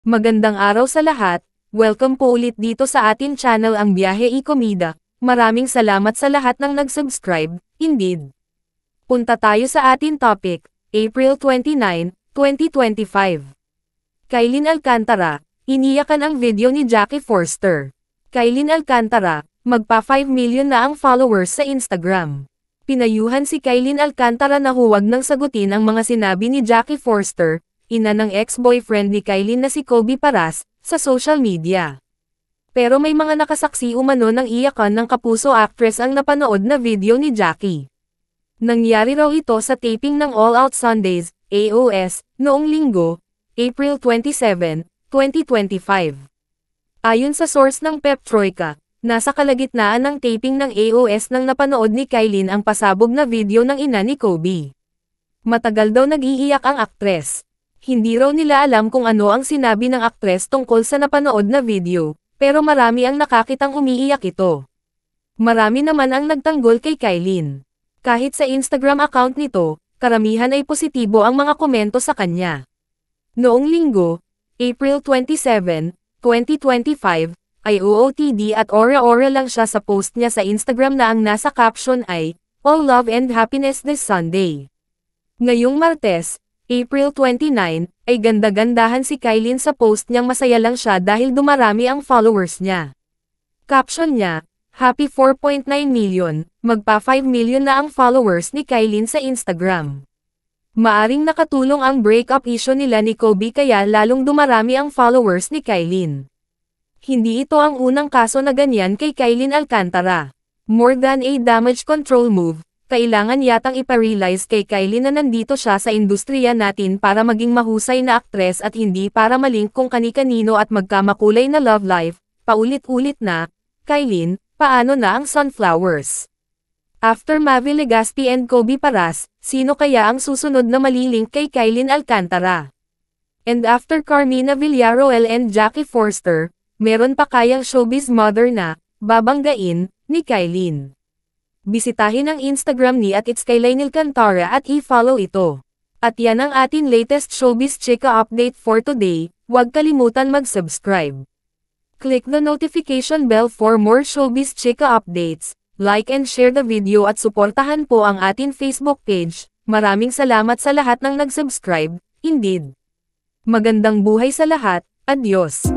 Magandang araw sa lahat, welcome po ulit dito sa atin channel ang Biyahe y Komida. Maraming salamat sa lahat ng nag-subscribe, indeed. Punta tayo sa atin topic, April 29, 2025. Kailin Alcantara, iniyakan ang video ni Jackie Forster. Kailin Alcantara, magpa 5 million na ang followers sa Instagram. Pinayuhan si Kailin Alcantara na huwag nang sagutin ang mga sinabi ni Jackie Forster, ina ng ex-boyfriend ni Kailin na si Kobe Paras, sa social media. Pero may mga nakasaksi umano ng iyakan ng kapuso actress ang napanood na video ni Jackie. Nangyari raw ito sa taping ng All Out Sundays, AOS, noong linggo, April 27, 2025. Ayon sa source ng Pep Troika, nasa kalagitnaan ng taping ng AOS nang napanood ni Kailin ang pasabog na video ng ina ni Kobe. Matagal daw nag-iiyak ang aktres. Hindi raw nila alam kung ano ang sinabi ng aktres tungkol sa napanood na video, pero marami ang nakakitang umiiyak ito. Marami naman ang nagtanggol kay Kailin. Kahit sa Instagram account nito, karamihan ay positibo ang mga komento sa kanya. Noong linggo, April 27, 2025, ay OOTD at ora-ora lang siya sa post niya sa Instagram na ang nasa caption ay, "All love and happiness this Sunday." Ngayong Martes, April 29, ay ganda-gandahan si Kailin sa post niyang masaya lang siya dahil dumarami ang followers niya. Caption niya, "Happy 4.9 million, magpa 5 million na ang followers ni Kailin sa Instagram." Maaring nakatulong ang breakup issue nila ni Kobe kaya lalong dumarami ang followers ni Kailin. Hindi ito ang unang kaso na ganyan kay Kailin Alcantara. More than a damage control move, kailangan yatang iparealize kay Kailin na nandito siya sa industriya natin para maging mahusay na aktres at hindi para malink kung kani-kanino at magkamakulay na love life. Paulit-ulit na, Kailin, paano na ang sunflowers? After Mavi Legaspi and Kobe Paras, sino kaya ang susunod na malilink kay Kailin Alcantara? And after Carmina Villarroel and Jackie Forster, meron pa kayang showbiz mother na babanggain ni Kailin? Bisitahin ang Instagram ni @itskailin Alcantara at i-follow ito. At yan ang atin latest showbiz chika update for today, huwag kalimutan mag-subscribe. Click the notification bell for more showbiz chika updates, like and share the video at suportahan po ang atin Facebook page. Maraming salamat sa lahat ng nag-subscribe, indeed. Magandang buhay sa lahat, adios.